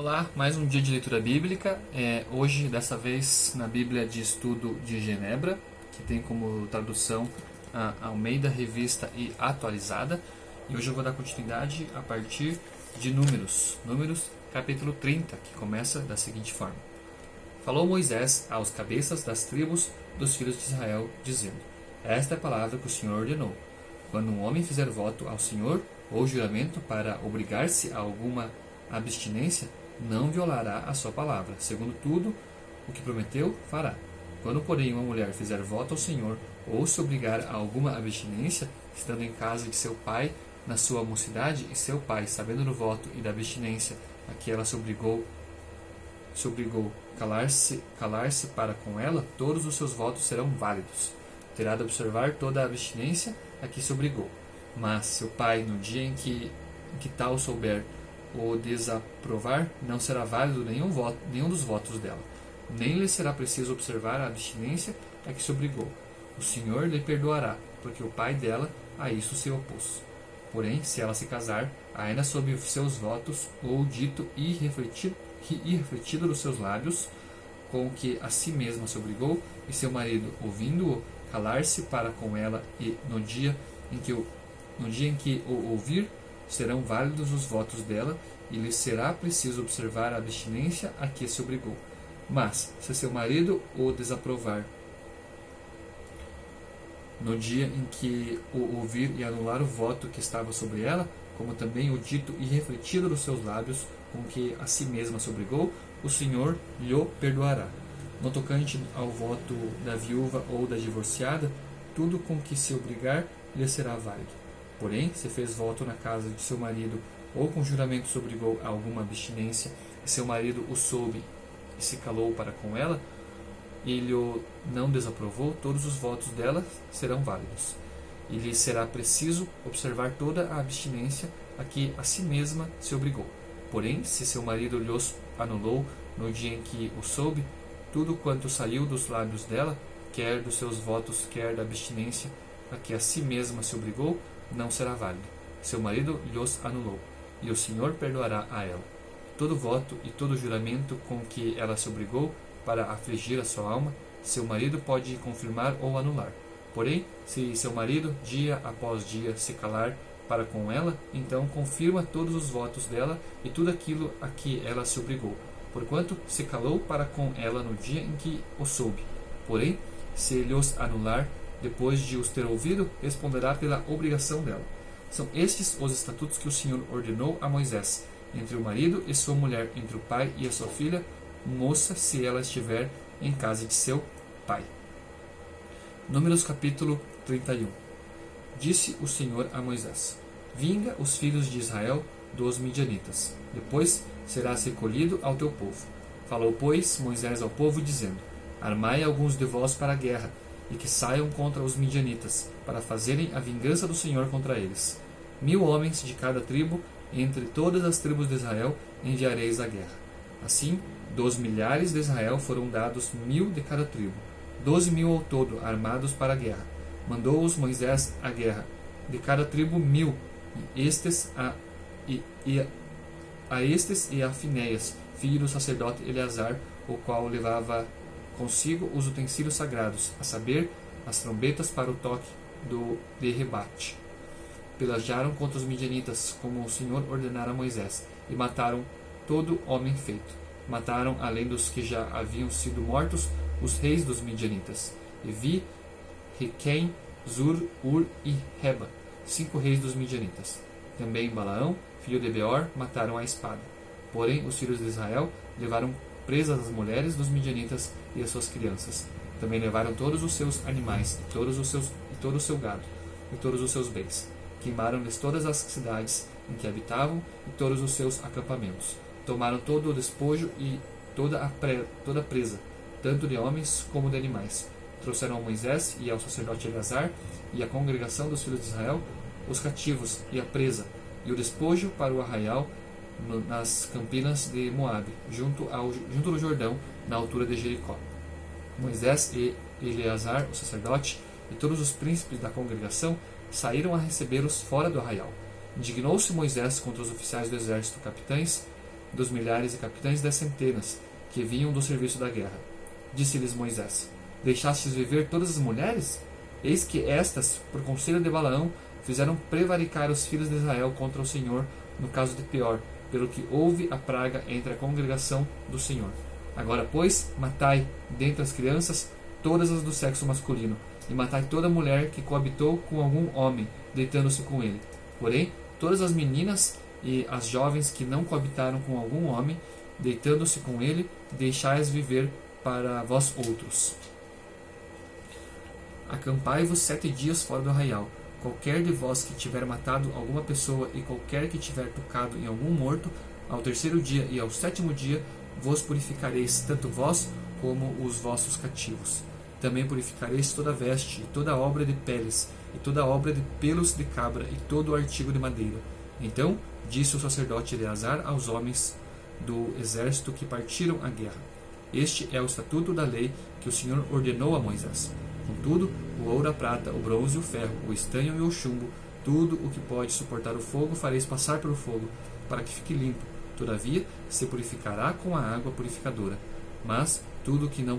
Olá, mais um dia de leitura bíblica. Hoje, dessa vez, na Bíblia de Estudo de Genebra, que tem como tradução a Almeida Revista e Atualizada. E hoje eu vou dar continuidade a partir de Números. Números, capítulo 30, que começa da seguinte forma. Falou Moisés aos cabeças das tribos dos filhos de Israel, dizendo: Esta é a palavra que o Senhor ordenou. Quando um homem fizer voto ao Senhor ou juramento para obrigar-se a alguma abstinência, não violará a sua palavra. Segundo tudo o que prometeu, fará. Quando, porém, uma mulher fizer voto ao Senhor ou se obrigar a alguma abstinência, estando em casa de seu pai na sua mocidade, e seu pai, sabendo do voto e da abstinência a que ela se obrigou calar-se para com ela, todos os seus votos serão válidos. Terá de observar toda a abstinência a que se obrigou. Mas seu pai, no dia em que tal souber o desaprovar, não será válido nenhum dos votos dela, nem lhe será preciso observar a abstinência a que se obrigou. O Senhor lhe perdoará, porque o pai dela a isso se opôs. Porém, se ela se casar, ainda sob seus votos, ou dito e refletido dos seus lábios, com que a si mesma se obrigou, e seu marido, ouvindo-o, calar-se para com ela, e no dia em que o ouvir, serão válidos os votos dela, e lhe será preciso observar a abstinência a que se obrigou. Mas, se seu marido o desaprovar no dia em que o ouvir e anular o voto que estava sobre ela, como também o dito e refletido dos seus lábios, com que a si mesma se obrigou, o Senhor lhe perdoará. No tocante ao voto da viúva ou da divorciada, tudo com que se obrigar lhe será válido. Porém, se fez voto na casa de seu marido, ou com juramento se obrigou a alguma abstinência, e seu marido o soube e se calou para com ela, e lhe não desaprovou, todos os votos dela serão válidos. E lhe será preciso observar toda a abstinência a que a si mesma se obrigou. Porém, se seu marido lhos anulou no dia em que o soube, tudo quanto saiu dos lábios dela, quer dos seus votos, quer da abstinência a que a si mesma se obrigou, não será válido. Seu marido lhos anulou, e o Senhor perdoará a ela. Todo voto e todo juramento com que ela se obrigou para afligir a sua alma, seu marido pode confirmar ou anular. Porém, se seu marido, dia após dia, se calar para com ela, então confirma todos os votos dela e tudo aquilo a que ela se obrigou, porquanto se calou para com ela no dia em que o soube. Porém, se lhos anular, depois de os ter ouvido, responderá pela obrigação dela. São estes os estatutos que o Senhor ordenou a Moisés, entre o marido e sua mulher, entre o pai e a sua filha, moça, se ela estiver em casa de seu pai. Números capítulo 31. Disse o Senhor a Moisés: Vinga os filhos de Israel dos midianitas, depois serás recolhido ao teu povo. Falou, pois, Moisés ao povo, dizendo: Armai alguns de vós para a guerra, e que saiam contra os midianitas, para fazerem a vingança do Senhor contra eles. 1000 homens de cada tribo, entre todas as tribos de Israel, enviareis à guerra. Assim, dos milhares de Israel foram dados 1000 de cada tribo, 12.000 ao todo, armados para a guerra. Mandou-os Moisés à guerra, de cada tribo 1000, e estes a Finéias, filho do sacerdote Eleazar, o qual levava consigo os utensílios sagrados, a saber, as trombetas para o toque de rebate. Pelejaram contra os midianitas, como o Senhor ordenara a Moisés, e mataram todo homem feito. Mataram, além dos que já haviam sido mortos, os reis dos midianitas, Evi, Requém, Zur, Ur e Reba, 5 reis dos midianitas. Também Balaão, filho de Beor, mataram à espada. Porém, os filhos de Israel levaram presas as mulheres dos midianitas e as suas crianças. Também levaram todos os seus animais, e todo o seu gado, e todos os seus bens. Queimaram-lhes todas as cidades em que habitavam e todos os seus acampamentos. Tomaram todo o despojo e toda a presa, tanto de homens como de animais. Trouxeram a Moisés e ao sacerdote Eleazar e à congregação dos filhos de Israel os cativos e a presa, e o despojo para o arraial nas campinas de Moabe, junto do Jordão, na altura de Jericó. Moisés e Eleazar, o sacerdote, e todos os príncipes da congregação saíram a recebê-los fora do arraial. Indignou-se Moisés contra os oficiais do exército, capitães dos milhares e capitães das centenas, que vinham do serviço da guerra. Disse-lhes Moisés: Deixastes viver todas as mulheres? Eis que estas, por conselho de Balaão, fizeram prevaricar os filhos de Israel contra o Senhor no caso de Peor, pelo que houve a praga entre a congregação do Senhor. Agora, pois, matai, dentre as crianças, todas as do sexo masculino, e matai toda mulher que coabitou com algum homem, deitando-se com ele. Porém, todas as meninas e as jovens que não coabitaram com algum homem, deitando-se com ele, deixai-as viver para vós outros. Acampai-vos 7 dias fora do arraial. Qualquer de vós que tiver matado alguma pessoa e qualquer que tiver tocado em algum morto, ao 3º dia e ao 7º dia, vos purificareis, tanto vós como os vossos cativos. Também purificareis toda veste, e toda obra de peles, e toda obra de pelos de cabra, e todo artigo de madeira. Então disse o sacerdote Eleazar aos homens do exército que partiram à guerra: Este é o estatuto da lei que o Senhor ordenou a Moisés. Contudo, o ouro, a prata, o bronze, o ferro, o estanho e o chumbo, tudo o que pode suportar o fogo, fareis passar pelo fogo, para que fique limpo. Todavia, se purificará com a água purificadora. Mas tudo o que não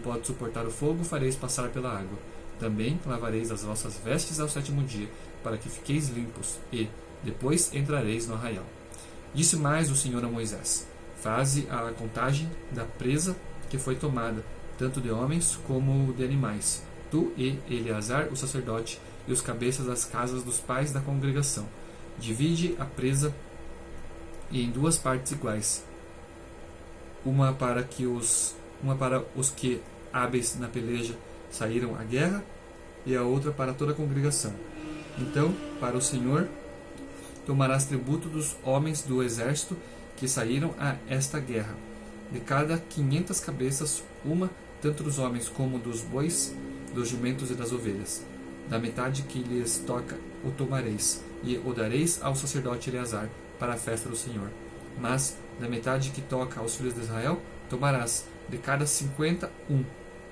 pode suportar o fogo, fareis passar pela água. Também lavareis as vossas vestes ao 7º dia, para que fiqueis limpos, e depois entrareis no arraial. Disse mais o Senhor a Moisés: Faze a contagem da presa que foi tomada, tanto de homens como de animais, tu e Eleazar, o sacerdote, e os cabeças das casas dos pais da congregação. Divide a presa em 2 partes iguais, uma para os que hábeis na peleja saíram à guerra, e a outra para toda a congregação. Então, para o Senhor, tomarás tributo dos homens do exército que saíram a esta guerra. De cada 500 cabeças, uma, tanto dos homens como dos bois, dos jumentos e das ovelhas. Da metade que lhes toca o tomareis, e o dareis ao sacerdote Eleazar para a festa do Senhor. Mas, da metade que toca aos filhos de Israel, tomarás de cada 50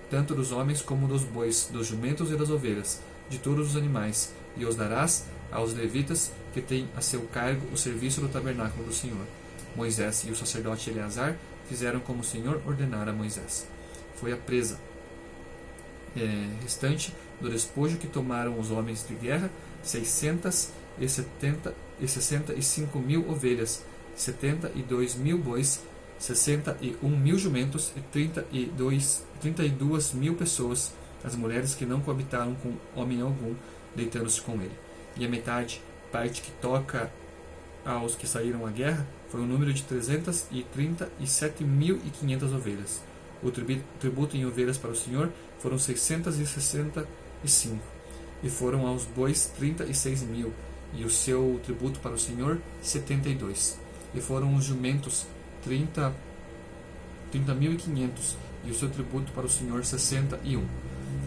tanto dos homens como dos bois, dos jumentos e das ovelhas, de todos os animais, e os darás aos levitas que têm a seu cargo o serviço do tabernáculo do Senhor. Moisés e o sacerdote Eleazar fizeram como o Senhor ordenara a Moisés. Foi a presa restante do despojo que tomaram os homens de guerra, 665.000 ovelhas, 72.000 bois, 61.000 jumentos e 32.000 pessoas, as mulheres que não coabitaram com homem algum, deitando-se com ele. E a metade, parte que toca aos que saíram à guerra, foi um número de 337.500 ovelhas. O tributo em ovelhas para o Senhor foram 665, e foram aos bois 36.000, e o seu tributo para o Senhor 72. E foram os jumentos 30.500, e o seu tributo para o Senhor 61.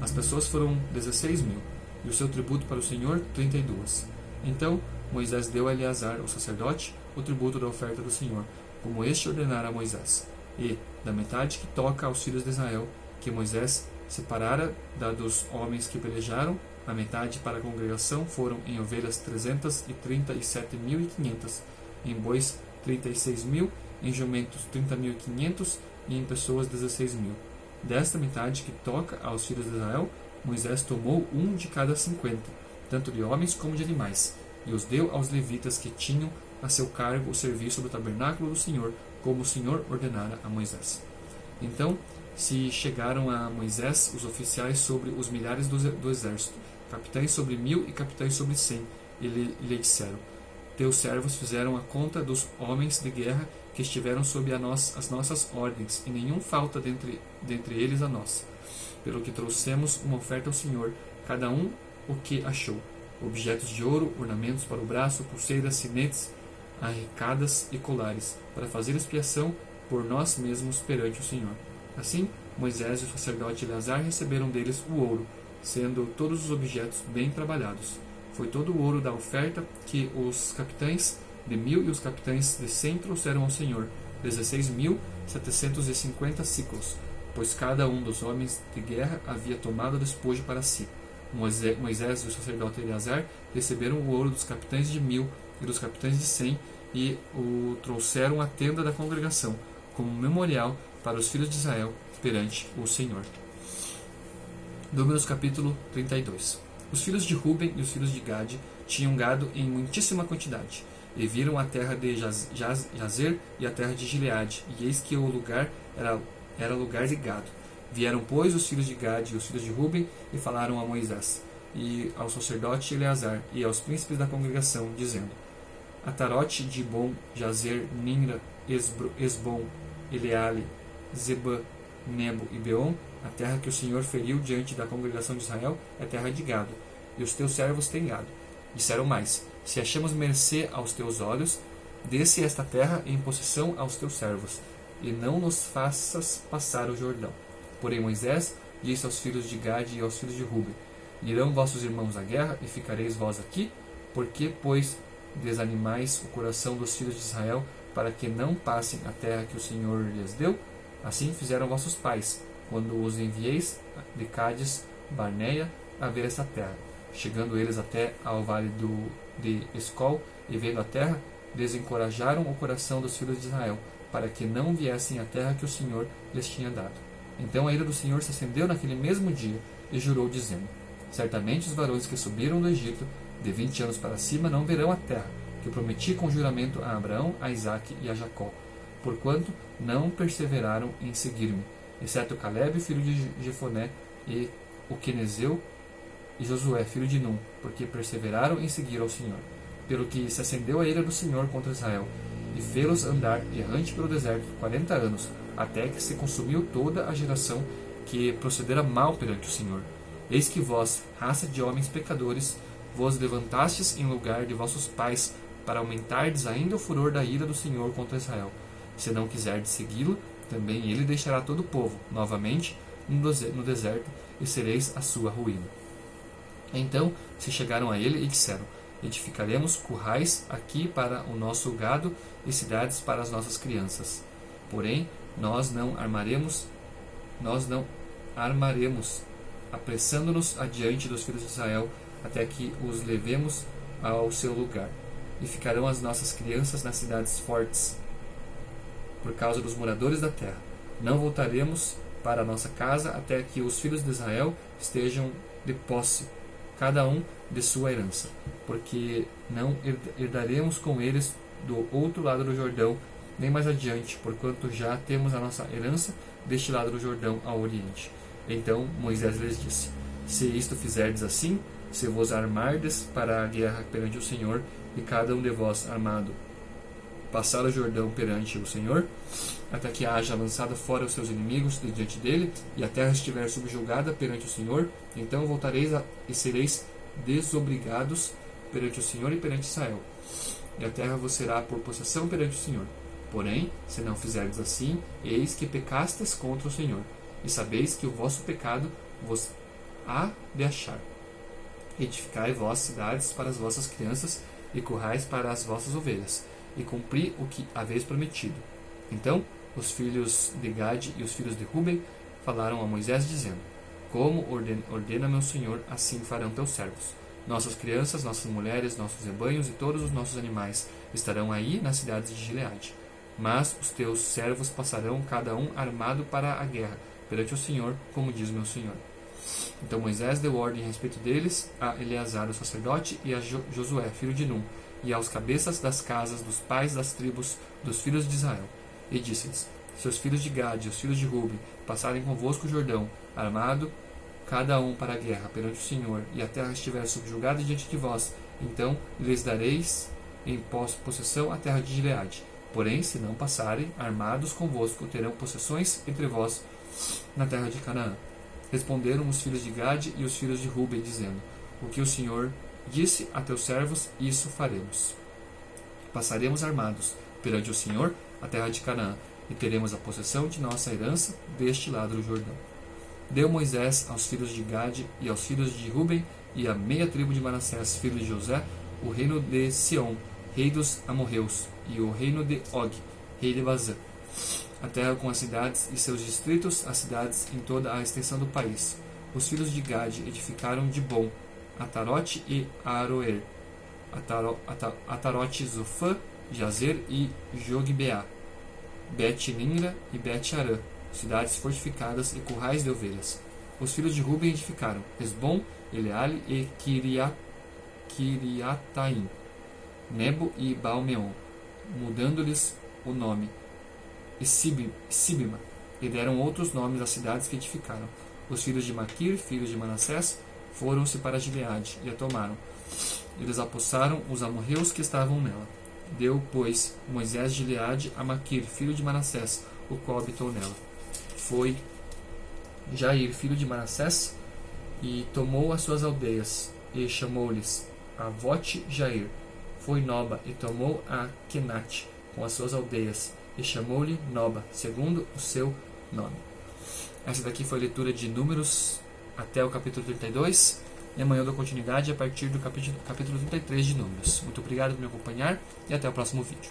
As pessoas foram 16.000, e o seu tributo para o Senhor 32. Então Moisés deu a Eleazar, o sacerdote, o tributo da oferta do Senhor, como este ordenara a Moisés. E, da metade que toca aos filhos de Israel, que Moisés separara da dos homens que pelejaram, a metade para a congregação foram em ovelhas 337.500, em bois 36.000, em jumentos 30.500 e em pessoas 16.000. Desta metade que toca aos filhos de Israel, Moisés tomou de cada 50, tanto de homens como de animais, e os deu aos levitas que tinham a seu cargo o serviço do tabernáculo do Senhor, como o Senhor ordenara a Moisés. Então se chegaram a Moisés os oficiais sobre os milhares do exército, capitães sobre 1.000 e capitães sobre 100, e lhe disseram: Teus servos fizeram a conta dos homens de guerra que estiveram sob as nossas ordens, e nenhum falta dentre eles a nós. Pelo que trouxemos uma oferta ao Senhor, cada um o que achou: objetos de ouro, ornamentos para o braço, pulseiras, sinetes, arrecadas e colares, para fazer expiação por nós mesmos perante o Senhor. Assim, Moisés e o sacerdote Eleazar receberam deles o ouro, sendo todos os objetos bem trabalhados. Foi todo o ouro da oferta que os capitães de 1.000 e os capitães de 100 trouxeram ao Senhor, 16.750 siclos, pois cada um dos homens de guerra havia tomado despojo para si. Moisés e o sacerdote Eleazar receberam o ouro dos capitães de 1.000 e dos capitães de 100, e o trouxeram à tenda da congregação, como memorial para os filhos de Israel perante o Senhor. Números capítulo 32. Os filhos de Ruben e os filhos de Gade tinham gado em muitíssima quantidade, e viram a terra de Jazer e a terra de Gileade, e eis que o lugar era lugar de gado. Vieram, pois, os filhos de Gade e os filhos de Ruben, e falaram a Moisés, e ao sacerdote Eleazar, e aos príncipes da congregação, dizendo: Atarote, Dibon, Jazer, Nimra, Esbom, Eleale, Zebã, Nebo e Beon, a terra que o Senhor feriu diante da congregação de Israel, é terra de gado, e os teus servos têm gado. Disseram mais: Se achamos mercê aos teus olhos, desce esta terra em possessão aos teus servos, e não nos faças passar o Jordão. Porém Moisés disse aos filhos de Gade e aos filhos de Ruben: Irão vossos irmãos à guerra, e ficareis vós aqui? Por que, pois, desanimais o coração dos filhos de Israel, para que não passem a terra que o Senhor lhes deu? Assim fizeram vossos pais, quando os envieis de Cádiz, Barneia, a ver esta terra. Chegando eles até ao vale de Escol, e vendo a terra, desencorajaram o coração dos filhos de Israel, para que não viessem à terra que o Senhor lhes tinha dado. Então a ira do Senhor se acendeu naquele mesmo dia, e jurou, dizendo: Certamente os varões que subiram do Egito, de 20 anos para cima, não verão a terra, que eu prometi com juramento a Abraão, a Isaque e a Jacó, porquanto não perseveraram em seguir-me, exceto Calebe, filho de Jefoné, e o Quenezeu, e Josué, filho de Num, porque perseveraram em seguir ao Senhor. Pelo que se acendeu a ira do Senhor contra Israel, e fê-los andar errante pelo deserto 40 anos, até que se consumiu toda a geração que procedera mal perante o Senhor. Eis que vós, raça de homens pecadores, vos levantastes em lugar de vossos pais, para aumentardes ainda o furor da ira do Senhor contra Israel. Se não quiserdes segui-lo, também ele deixará todo o povo, novamente, no deserto, e sereis a sua ruína. Então se chegaram a ele e disseram: Edificaremos currais aqui para o nosso gado e cidades para as nossas crianças. Porém, nós não armaremos, apressando-nos adiante dos filhos de Israel, até que os levemos ao seu lugar. E ficarão as nossas crianças nas cidades fortes, por causa dos moradores da terra. Não voltaremos para a nossa casa até que os filhos de Israel estejam de posse, cada um de sua herança, porque não herdaremos com eles do outro lado do Jordão, nem mais adiante, porquanto já temos a nossa herança deste lado do Jordão ao oriente. Então Moisés lhes disse: Se isto fizerdes assim, se vos armardes para a guerra perante o Senhor, e cada um de vós armado passar o Jordão perante o Senhor, até que haja lançado fora os seus inimigos de diante dele, e a terra estiver subjugada perante o Senhor, então voltareis e sereis desobrigados perante o Senhor e perante Israel, e a terra vos será por possessão perante o Senhor. Porém, se não fizerdes assim, eis que pecastes contra o Senhor, e sabeis que o vosso pecado vos há de achar. Edificai vós cidades para as vossas crianças, e currais para as vossas ovelhas, e cumpri o que haveis prometido. Então os filhos de Gade e os filhos de Ruben falaram a Moisés, dizendo: Como ordena meu Senhor, assim farão teus servos. Nossas crianças, nossas mulheres, nossos rebanhos e todos os nossos animais estarão aí nas cidades de Gileade. Mas os teus servos passarão cada um armado para a guerra perante o Senhor, como diz meu Senhor. Então Moisés deu ordem a respeito deles a Eleazar o sacerdote e a Josué, filho de Num, e aos cabeças das casas dos pais das tribos dos filhos de Israel. E disse-lhes: Se os filhos de Gade e os filhos de Ruben passarem convosco o Jordão, armado cada um para a guerra perante o Senhor, e a terra estiver subjugada diante de vós, então lhes dareis em possessão a terra de Gileade. Porém, se não passarem armados convosco, terão possessões entre vós na terra de Canaã. Responderam os filhos de Gade e os filhos de Ruben, dizendo: O que o Senhor disse a teus servos, isso faremos. Passaremos armados perante o Senhor a terra de Canaã, e teremos a possessão de nossa herança deste lado do Jordão. Deu Moisés aos filhos de Gade e aos filhos de Ruben e à meia tribo de Manassés, filho de José, o reino de Sião, rei dos amorreus, e o reino de Og, rei de Bazã, a terra com as cidades e seus distritos, as cidades em toda a extensão do país. Os filhos de Gade edificaram Dibon, Atarote e Aroer, Atarote, Zofã Jazer e Jogbeá, Bet-Nimra e Bet-Arã, cidades fortificadas e currais de ovelhas. Os filhos de Ruben edificaram Hesbom, Eleale e Kiriataim, Nebo e Baal-Meon, mudando-lhes o nome, e Sibima, e deram outros nomes às cidades que edificaram. Os filhos de Maquir, filhos de Manassés, foram-se para Gileade e a tomaram. Eles apossaram os amorreus que estavam nela. Deu, pois, Moisés de Gileade a Maquir, filho de Manassés, o qual habitou nela. Foi Jair, filho de Manassés, e tomou as suas aldeias, e chamou-lhes Avote Jair. Foi Noba, e tomou a Kenate, com as suas aldeias, e chamou-lhe Noba, segundo o seu nome. Essa daqui foi a leitura de Números até o capítulo 32, e amanhã eu dou continuidade a partir do capítulo 33 de Números. Muito obrigado por me acompanhar, e até o próximo vídeo.